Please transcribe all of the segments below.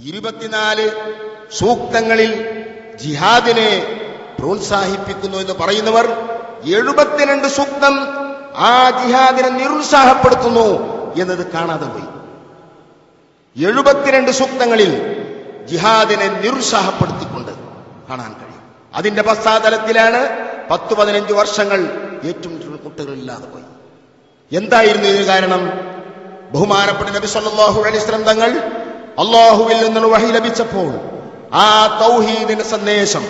24 സൂക്തങ്ങളിൽ ജിഹാദിനെ പ്രോത്സാഹിപ്പിക്കുന്നു എന്ന് പറയുന്നവർ 72 സൂക്തം ആ ജിഹാദിനെ നിരുത്സാഹപ്പെടുത്തുന്നു എന്നത് കാണാതെ പോയി. 72 സൂക്തങ്ങളിൽ ജിഹാദിനെ നിരുത്സാഹപ്പെടുത്തിക്കൊണ്ട് കാണാൻ കഴിയും. അതിന്റെ പശ്ചാത്തലത്തിലാണ് 10-15 വർഷങ്ങൾ ഏറ്റുമുട്ടലുകളില്ലാതെ പോയി. എന്തായിരുന്നു ഇതിന് കാരണം? ബഹുമാനപ്പെട്ട നബി സല്ലല്ലാഹു അലൈഹി വസല്ലം തങ്ങൾ അല്ലാഹുവിൽ നിന്നുള്ള വഹി ലഭിച്ചപ്പോൾ ആ തൗഹീദിന്റെ സന്ദേശം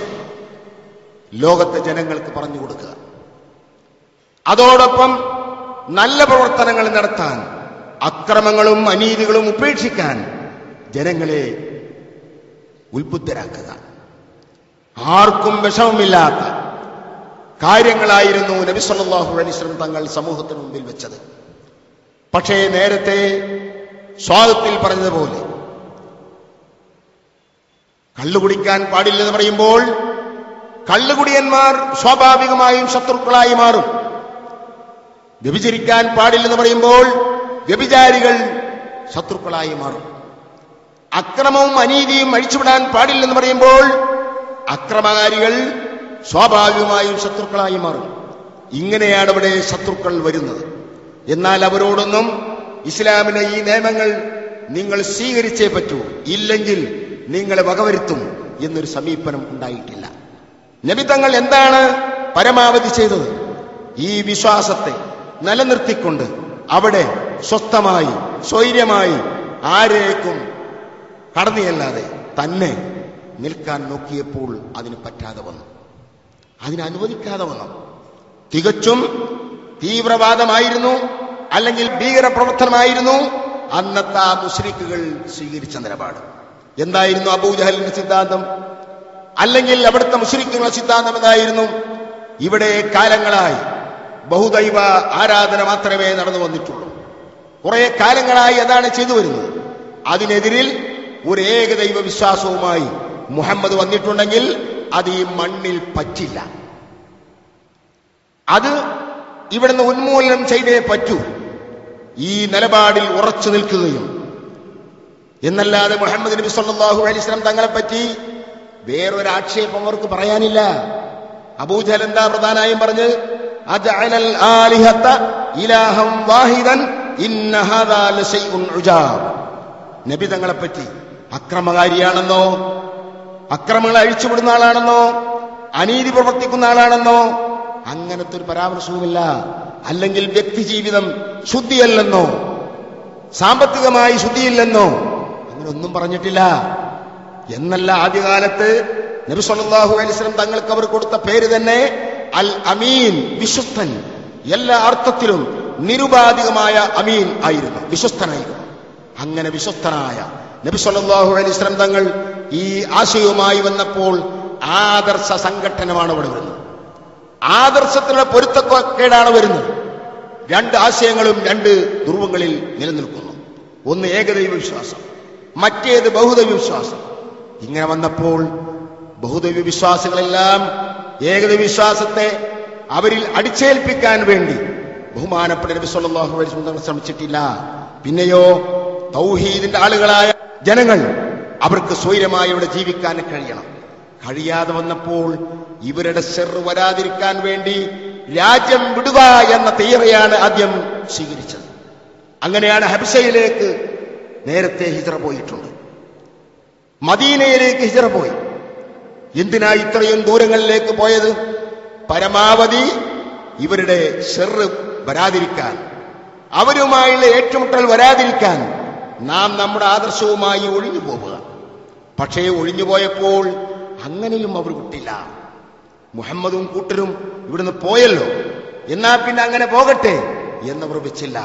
ലോകത്തെ ജനങ്ങൾക്ക് പറഞ്ഞു കൊടുക്കുക, അതോടൊപ്പം നല്ല പ്രവർത്തനങ്ങൾ നടത്താൻ, അക്രമങ്ങളും അനീതികളും ഉപേക്ഷിക്കാൻ ജനങ്ങളെ ഉത്ബുദ്ധരാക്കുക. ആർക്കും വിഷമമില്ലാത്ത കാര്യങ്ങളായിരുന്നു നബി സല്ലല്ലാഹു അലൈഹി വസല്ലം തങ്ങൾ സമൂഹത്തിന് മുമ്പിൽ വെച്ചത്. പക്ഷേ നേരത്തെ സ്വാഗതത്തിൽ പറഞ്ഞതുപോലെ കള്ളുകുടിക്കാൻ പാടില്ലെന്ന് പറയുമ്പോൾ കള്ളുകുടിയന്മാർ സ്വാഭാവികമായും ശത്രുക്കളായി മാറും. വ്യഭിചരിക്കാൻ പാടില്ലെന്ന് പറയുമ്പോൾ വ്യഭിചാരികൾ ശത്രുക്കളായി മാറും. അക്രമവും അനീതിയും അഴിച്ചുവിടാൻ പാടില്ലെന്ന് പറയുമ്പോൾ അക്രമകാരികൾ സ്വാഭാവികമായും ശത്രുക്കളായി മാറും. ഇങ്ങനെയാണ് ഇവിടെ ശത്രുക്കൾ വരുന്നത്. എന്നാൽ അവരോടൊന്നും ഇസ്ലാമിന്റെ ഈ നിയമങ്ങൾ നിങ്ങൾ സ്വീകരിച്ചേ പറ്റൂ, ഇല്ലെങ്കിൽ നിങ്ങളെ വകവരുത്തും എന്നൊരു സമീപനം ഉണ്ടായിട്ടില്ല. നബി തങ്ങൾ എന്താണ് പരമാവധി ചെയ്തത്? ഈ വിശ്വാസത്തെ നിലനിർത്തിക്കൊണ്ട് അവിടെ സ്വസ്ഥമായി സ്വൈര്യമായി ആരേക്കും കടന്നിയല്ലാതെ തന്നെ നിൽക്കാൻ നോക്കിയപ്പോൾ അതിന് പറ്റാതെ വന്നു, അതിനനുവദിക്കാതെ വന്നു. തികച്ചും തീവ്രവാദമായിരുന്നു, അല്ലെങ്കിൽ ഭീകരപ്രവർത്തനമായിരുന്നു അന്നത്തെ ആ മുശ്രിക്കുകൾ സ്വീകരിച്ച നിലപാട്. എന്തായിരുന്നു അബൂജഹലിന്റെ സിദ്ധാന്തം? അല്ലെങ്കിൽ അവിടുത്തെ മുശ്രിക്കുകളുടെ സിദ്ധാന്തം എന്തായിരുന്നു? ഇവിടെ കാലങ്ങളായി ബഹുദൈവ ആരാധന മാത്രമേ നടന്നു വന്നിട്ടുള്ളൂ, കുറെ കാലങ്ങളായി അതാണ് ചെയ്തു വരുന്നത്. അതിനെതിരിൽ ഒരു ഏകദൈവ വിശ്വാസവുമായി മുഹമ്മദ് വന്നിട്ടുണ്ടെങ്കിൽ അത് ഈ മണ്ണിൽ പറ്റില്ല, അത് ഇവിടുന്ന് ഉന്മൂലനം ചെയ്തേ പറ്റൂ. ഈ നിലപാടിൽ ഉറച്ചു നിൽക്കുകയും എന്നല്ലാതെ മുഹമ്മദ് നബി സല്ലല്ലാഹു അലൈഹി വസല്ലം തങ്ങളെപ്പറ്റി വേറൊരു ആക്ഷേപം അവർക്ക് പറയാനില്ല. അബൂജഹൽ എന്താ പ്രധാനമായും പറഞ്ഞ്, അജഅലൽ ആലിഹത ഇലാഹം വാഹിദൻ ഇന്ന ഹാദാ ലശൈഉൻ ഉജാബ്. നബി തങ്ങളെപ്പറ്റി അക്രമകാരിയാണെന്നോ, അക്രമങ്ങൾ അഴിച്ചുവിടുന്ന ആളാണെന്നോ, അനീതി പ്രവർത്തിക്കുന്ന ആളാണെന്നോ അങ്ങനത്തെ ഒരു പരാമർശവുമില്ല. അല്ലെങ്കിൽ വ്യക്തി ജീവിതം ശുദ്ധിയല്ലെന്നോ, സാമ്പത്തികമായി ശുദ്ധിയില്ലെന്നോ അങ്ങനെ ഒന്നും പറഞ്ഞിട്ടില്ല. എന്നല്ല, ആദ്യകാലത്ത് നബി സല്ലല്ലാഹു അലൈഹി വസല്ലം തങ്ങൾക്ക് അവർ കൊടുത്ത പേര് തന്നെ അൽ അമീൻ, വിശ്വസ്തൻ. എല്ലാ അർത്ഥത്തിലും നിരുപാധികമായ അമീൻ ആയിരുന്നു, വിശ്വസ്തനായിരുന്നു. അങ്ങനെ വിശ്വസ്തനായ നബി സല്ലല്ലാഹു അലൈഹി വസല്ലം തങ്ങൾ ഈ ആശയവുമായി വന്നപ്പോൾ ആദർശ സംഘട്ടനമാണ് ഇവിടെ വരുന്നത്. ആദർശത്തിലുള്ള പൊരുത്തക്കേടാണ് വരുന്നത്. രണ്ട് ആശയങ്ങളും രണ്ട് ധ്രുവങ്ങളിൽ നിലനിൽക്കുന്നു. ഒന്ന് ഏകദൈവ വിശ്വാസം, മറ്റേത് ബഹുദൈവ വിശ്വാസം. ഇങ്ങനെ വന്നപ്പോൾ ബഹുദൈവ വിശ്വാസികളെല്ലാം ഏകദൈവ വിശ്വാസത്തെ അവരിൽ അടിച്ചേൽപ്പിക്കാൻ വേണ്ടി ബഹുമാനപ്പെട്ട നബി സല്ലല്ലാഹു അലൈഹി വസല്ലം ശ്രമിച്ചിട്ടില്ല. പിന്നെയോ തൗഹീദിന്റെ ആളുകളായ ജനങ്ങൾ അവർക്ക് സ്വൈരമായി ഇവിടെ ജീവിക്കാൻ കഴിയണം. കഴിയാതെ വന്നപ്പോൾ ഇവരുടെ ശർറ് വരാതിരിക്കാൻ വേണ്ടി രാജ്യം വിടുക എന്ന തയ്യാറയാണ് ആദ്യം സ്വീകരിച്ചത്. അങ്ങനെയാണ് ഹബശയിലേക്ക് നേരത്തെ ഹിജ്റ പോയിട്ടുണ്ട്, മദീനയിലേക്ക് ഹിജ്റ പോയി. എന്തിനാ ഇത്രയും ദൂരങ്ങളിലേക്ക് പോയത്? പരമാവധി ഇവരുടെ ശർറ് വരാതിരിക്കാൻ, അവരുമായുള്ള ഏറ്റുമുട്ടൽ വരാതിരിക്കാൻ നാം നമ്മുടെ ആദർശവുമായി ഒഴിഞ്ഞു പോവുക. പക്ഷേ ഒഴിഞ്ഞുപോയപ്പോൾ അങ്ങനെയും അവർ വിട്ടില്ല. മുഹമ്മദും കൂട്ടരും ഇവിടുന്ന് പോയല്ലോ, എന്നാ പിന്നെ അങ്ങനെ പോകട്ടെ എന്നവർ വെച്ചില്ല.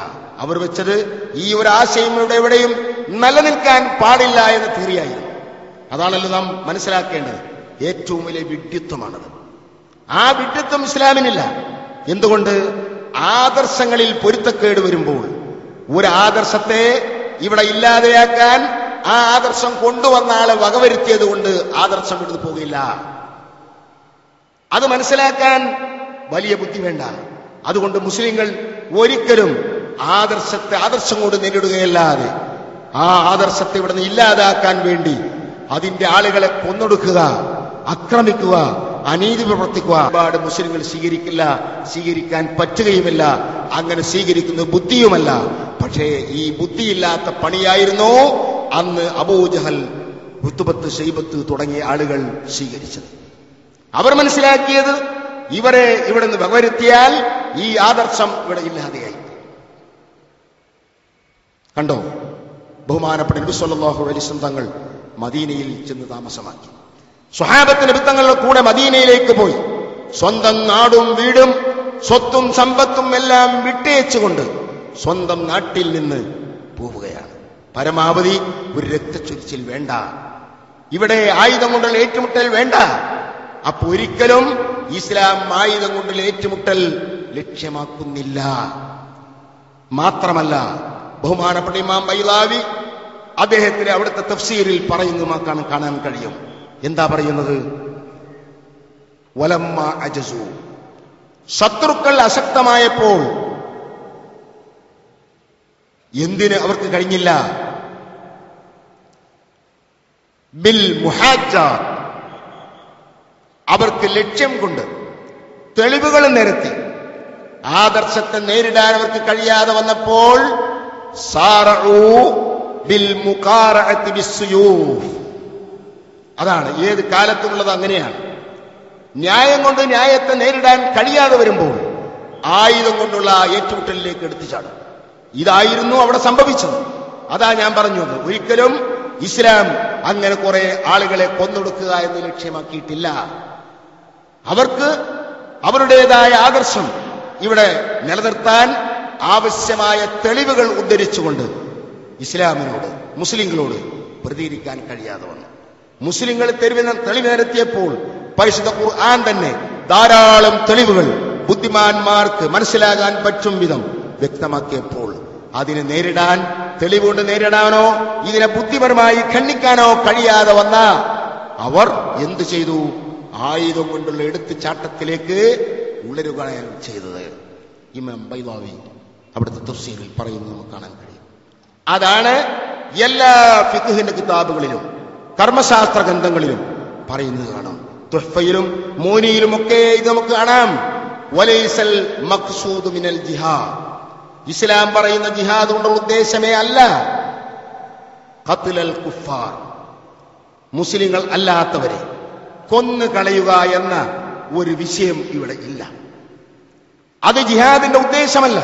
അവർ വെച്ചത് ഈ ഒരു ആശയം ഇവിടെ എവിടെയും നിലനിൽക്കാൻ പാടില്ല എന്ന തിയറിയായിരുന്നു. അതാണല്ലോ നാം മനസ്സിലാക്കേണ്ടത്. ഏറ്റവും വലിയ വിഡ്ഢിത്വമാണത്. ആ വിഡ്ഢിത്വം ഇസ്ലാമിനില്ല. എന്തുകൊണ്ട്? ആദർശങ്ങളിൽ പൊരുത്തക്കേട് വരുമ്പോൾ ഒരു ആദർശത്തെ ഇവിടെ ഇല്ലാതെയാക്കാൻ ആ ആദർശം കൊണ്ടുവന്ന ആളെ വകവരുത്തിയത് കൊണ്ട് ആദർശം ഇവിടുന്ന് പോകില്ല. അത് മനസ്സിലാക്കാൻ വലിയ ബുദ്ധി വേണ്ട. അതുകൊണ്ട് മുസ്ലിങ്ങൾ ഒരിക്കലും ആദർശത്തെ ആദർശം കൊണ്ട് നേരിടുകയല്ലാതെ ആ ആദർശത്തെ ഇവിടുന്ന് ഇല്ലാതാക്കാൻ വേണ്ടി അതിന്റെ ആളുകളെ കൊന്നൊടുക്കുക, ആക്രമിക്കുക, അനീതി പ്രവർത്തിക്കുക ഒരുപാട് മുസ്ലിങ്ങൾ സ്വീകരിക്കാൻ പറ്റുകയുമില്ല. അങ്ങനെ സ്വീകരിക്കുന്നത് ബുദ്ധിയുമല്ല. പക്ഷേ ഈ ബുദ്ധിയില്ലാത്ത പണിയായിരുന്നു അന്ന് അബൂജഹൽ, ഉത്ബത്ത്, ശൈബത്ത് തുടങ്ങിയ ആളുകൾ സ്വീകരിച്ചത്. അവർ മനസ്സിലാക്കിയത് ഇവരെ ഇവിടെ നിന്ന് വകവരുത്തിയാൽ ഈ ആദർശം ഇവിടെ ഇല്ലാതെയായി. കണ്ടോ, ബഹുമാനപ്പെട്ട നബി സല്ലല്ലാഹു അലൈഹി വസല്ലം തങ്ങൾ മദീനയിൽ ചെന്ന് താമസമാക്കി. സ്വഹാബത്ത് നബി തങ്ങളുടെ കൂടെ മദീനയിലേക്ക് പോയി. സ്വന്തം നാടും വീടും സ്വത്തും സമ്പത്തും എല്ലാം വിട്ടേച്ചുകൊണ്ട് സ്വന്തം നാട്ടിൽ നിന്ന് പോവുകയാണ്. പരമാവധി ഒരു രക്തച്ചൊരിച്ചിൽ വേണ്ട, ഇവിടെ ആയുധം കൊണ്ടുള്ള ഏറ്റുമുട്ടൽ വേണ്ട. അപ്പൊ ഒരിക്കലും ഇസ്ലാം ആയുധം കൊണ്ടുള്ള ഏറ്റുമുട്ടൽ ലക്ഷ്യമാക്കുന്നില്ല. മാത്രമല്ല, ബഹുമാനപ്പെട്ട ഇമാം ബൈളാവി അദ്ദേഹത്തിന് അവിടുത്തെ തഫ്സീറിൽ പറയുന്നതുമാക്കാണ് കാണാൻ കഴിയും. എന്താ പറയുന്നത്? വലമ്മ അജസു, ശത്രുക്കൾ അശക്തമായപ്പോൾ എന്തിന് അവർക്ക് കഴിഞ്ഞില്ല? ബിൽ മുഹാജ്ജാത്ത്, അവർക്ക് ലക്ഷ്യം കൊണ്ട് തെളിവുകൾ നിരത്തി ആദർശത്തെ നേരിടാൻ അവർക്ക് കഴിയാതെ വന്നപ്പോൾ സാറഉ ബിൽ മുഖാറഅത്തി ബിസ്സുയൂഫ്. അതാണ് ഏത് കാലത്തുമുള്ളത്, അങ്ങനെയാണ്. ന്യായം കൊണ്ട് ന്യായത്തെ നേരിടാൻ കഴിയാതെ വരുമ്പോൾ ആയുധം കൊണ്ടുള്ള ഏറ്റുമുട്ടലിലേക്ക് എടുത്തു ചാടും. ഇതായിരുന്നു അവിടെ സംഭവിച്ചത്. അതാ ഞാൻ പറഞ്ഞത്, ഒരിക്കലും ഇസ്ലാം അങ്ങനെ കുറെ ആളുകളെ കൊന്നൊടുക്കുക എന്ന് ലക്ഷ്യമാക്കിയിട്ടില്ല. അവർക്ക് അവരുടേതായ ആദർശം ഇവിടെ നിലനിർത്താൻ ആവശ്യമായ തെളിവുകൾ ഉദ്ധരിച്ചുകൊണ്ട് ഇസ്ലാമിനോട്, മുസ്ലിങ്ങളോട് പ്രതികരിക്കാൻ കഴിയാതെ വന്നു. മുസ്ലിങ്ങൾ തെളിവ് നിരത്തിയപ്പോൾ പരിശുദ്ധ ഖുർആൻ തന്നെ ധാരാളം തെളിവുകൾ ബുദ്ധിമാന്മാർക്ക് മനസ്സിലാകാൻ പറ്റും വിധം വ്യക്തമാക്കിയപ്പോൾ അതിനെ നേരിടാൻ, തെളിവുകൊണ്ട് നേരിടാനോ ഇതിനെ ബുദ്ധിപരമായി ഖണ്ഡിക്കാനോ കഴിയാതെ വന്ന അവർ എന്തു ചെയ്തു? ആയുധം കൊണ്ടുള്ള എടുത്തുചാട്ടത്തിലേക്ക് ഉളരുകയാണ് ചെയ്തത്. ഇമാം ബൈളാവി അവിടുത്തെ തഫ്സീറിൽ പറയുന്നത് നമുക്ക് കാണാൻ കഴിയും. അതാണ് എല്ലാ ഫിഖ്ഹിന്റെ കിതാബുകളിലും കർമ്മശാസ്ത്ര ഗ്രന്ഥങ്ങളിലും പറയുന്നത് കാണാം. തുഹ്ഫയിലും മോനിയിലും ഒക്കെ ഇത് നമുക്ക് കാണാം. വലൈസൽ മഖ്സൂദു മിനൽ ജിഹാദ്, ഇസ്ലാം പറയുന്ന ജിഹാദ് കൊണ്ടുള്ള ഉദ്ദേശമേ അല്ല ഖത്ലൽ കുഫാർ, മുസ്ലിങ്ങൾ അല്ലാത്തവരെ കൊന്നു കളയുക എന്ന ഒരു വിഷയം ഇവിടെ ഇല്ല. അത് ജിഹാദിന്റെ ഉദ്ദേശമല്ല.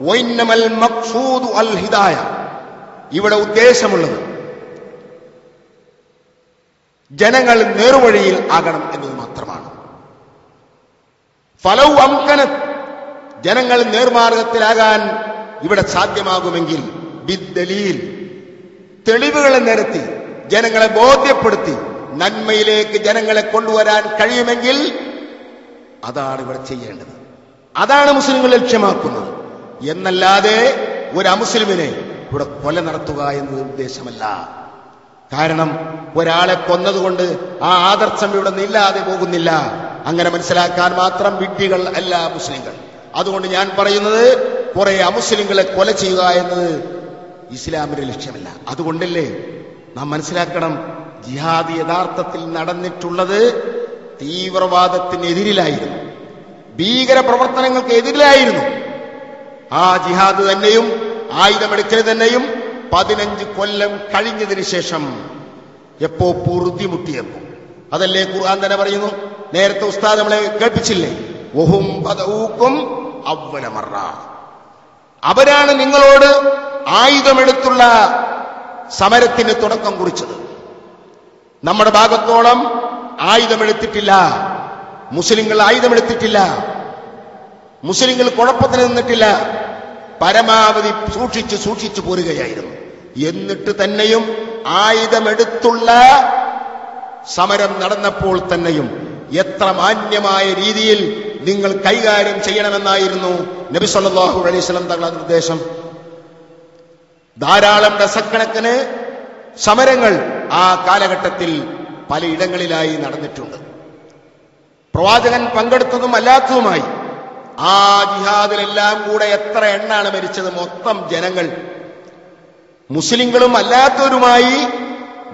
വൈന്നമൽ മഖ്സൂദു അൽ ഹിദായ, ഇവിടെ ഉദ്ദേശമുള്ളത് ജനങ്ങൾ നേർവഴിയിൽ ആകണം എന്നത് മാത്രമാണ്. ഫലൗ അംകനത്, ജനങ്ങൾ നേർമാർഗത്തിലാകാൻ ഇവിടെ സാധ്യമാകുമെങ്കിൽ ബിദ്ദലീൽ, തെളിവുകളെ നിരത്തി ജനങ്ങളെ ബോധ്യപ്പെടുത്തി നന്മയിലേക്ക് ജനങ്ങളെ കൊണ്ടുവരാൻ കഴിയുമെങ്കിൽ അതാണ് ഇവിടെ ചെയ്യേണ്ടത്. അതാണ് മുസ്ലിങ്ങൾ ലക്ഷ്യമാക്കുന്നത്. എന്നല്ലാതെ ഒരു അമുസ്ലിമിനെ ഇവിടെ കൊല നടത്തുക എന്നത് ഉദ്ദേശമല്ല. കാരണം ഒരാളെ കൊന്നതുകൊണ്ട് ആ ആദർശം ഇവിടെ നിന്നില്ലാതെ പോകുന്നില്ല. അങ്ങനെ മനസ്സിലാക്കാൻ മാത്രം വിഡ്ഢികൾ അല്ല മുസ്ലിങ്ങൾ. അതുകൊണ്ട് ഞാൻ പറയുന്നത് കുറെ അമുസ്ലിങ്ങളെ കൊല ചെയ്യുക എന്നത് ഇസ്ലാമിന്റെ ലക്ഷ്യമല്ല. അതുകൊണ്ടല്ലേ നാം മനസ്സിലാക്കണം, ജിഹാദ് യഥാർത്ഥത്തിൽ നടന്നിട്ടുള്ളത് തീവ്രവാദത്തിനെതിരിലായിരുന്നു, ഭീകര പ്രവർത്തനങ്ങൾക്ക് എതിരിലായിരുന്നു. ആ ജിഹാദ് തന്നെയും ആയുധമെടുക്കൽ തന്നെയും 15 കൊല്ലം കഴിഞ്ഞതിന് ശേഷം എപ്പോ പൊറുതിമുട്ടിയപ്പോ, അതല്ലേ ഖുർആൻ തന്നെ പറയുന്നു. നേരത്തെ ഉസ്താദ് നമ്മളെ കേൾപ്പിച്ചില്ലേ, വഹും ബദഊകും അവ്വല മറ, അവരാണ് നിങ്ങളോട് ആയുധമെടുത്തുള്ള സമരത്തിന് തുടക്കം കുറിച്ചത്. നമ്മുടെ ഭാഗത്തോളം ആയുധമെടുത്തിട്ടില്ല, മുസ്ലിങ്ങൾ ആയുധമെടുത്തിട്ടില്ല, മുസ്ലിങ്ങൾ കുഴപ്പത്തിന് നിന്നിട്ടില്ല. പരമാവധി സൂക്ഷിച്ചു പോരുകയായിരുന്നു. എന്നിട്ട് തന്നെയും ആയുധമെടുത്തുള്ള സമരം നടന്നപ്പോൾ തന്നെയും എത്ര മാന്യമായ രീതിയിൽ നിങ്ങൾ കൈകാര്യം ചെയ്യണമെന്നായിരുന്നു നബി സല്ലല്ലാഹു അലൈഹി വസല്ലം തങ്ങളുടെ നിർദ്ദേശം. ധാരാളം ഡസക്കണക്കിന് സമരങ്ങൾ ആ കാലഘട്ടത്തിൽ പലയിടങ്ങളിലായി നടന്നിട്ടുണ്ട്. പ്രവാചകൻ പങ്കെടുത്തതും അല്ലാത്തതുമായി ആ ജിഹാദിലെല്ലാം കൂടെ എത്ര എണ്ണാണ് മരിച്ചത്? മൊത്തം ജനങ്ങൾ മുസ്ലിങ്ങളും അല്ലാത്തവരുമായി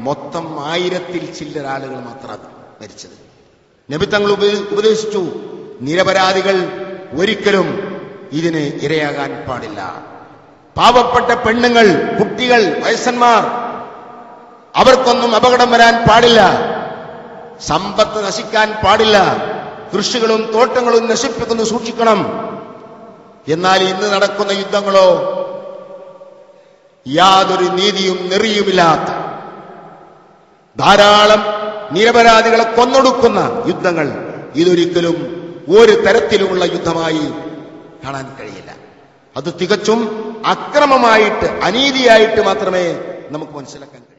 മൊത്തം 1000-ൽ ചില്ലറ ആളുകൾ മാത്രമാണ് മരിച്ചത്. നബി തങ്ങൾ ഉപദേശിച്ചു, നിരപരാധികൾ ഒരിക്കലും ഇതിന് ഇരയാകാൻ പാടില്ല. പാവപ്പെട്ട പെണ്ണുങ്ങൾ, കുട്ടികൾ, വയസ്സന്മാർ, അവർക്കൊന്നും അപകടം വരാൻ പാടില്ല. സമ്പത്ത് നശിക്കാൻ പാടില്ല. കൃഷികളും തോട്ടങ്ങളും നശിപ്പിക്കുന്നു, സൂക്ഷിക്കണം. എന്നാൽ ഇന്ന് നടക്കുന്ന യുദ്ധങ്ങളോ യാതൊരു നീതിയും നെറിയുമില്ലാത്ത, ധാരാളം നിരപരാധികളെ കൊന്നൊടുക്കുന്ന യുദ്ധങ്ങൾ. ഇതൊരിക്കലും ഒരു തരത്തിലുമുള്ള യുദ്ധമായി കാണാൻ കഴിയില്ല. അത് തികച്ചും അക്രമമായിട്ട്, അനീതിയായിട്ട് മാത്രമേ നമുക്ക് മനസ്സിലാക്കാൻ കഴിയൂ.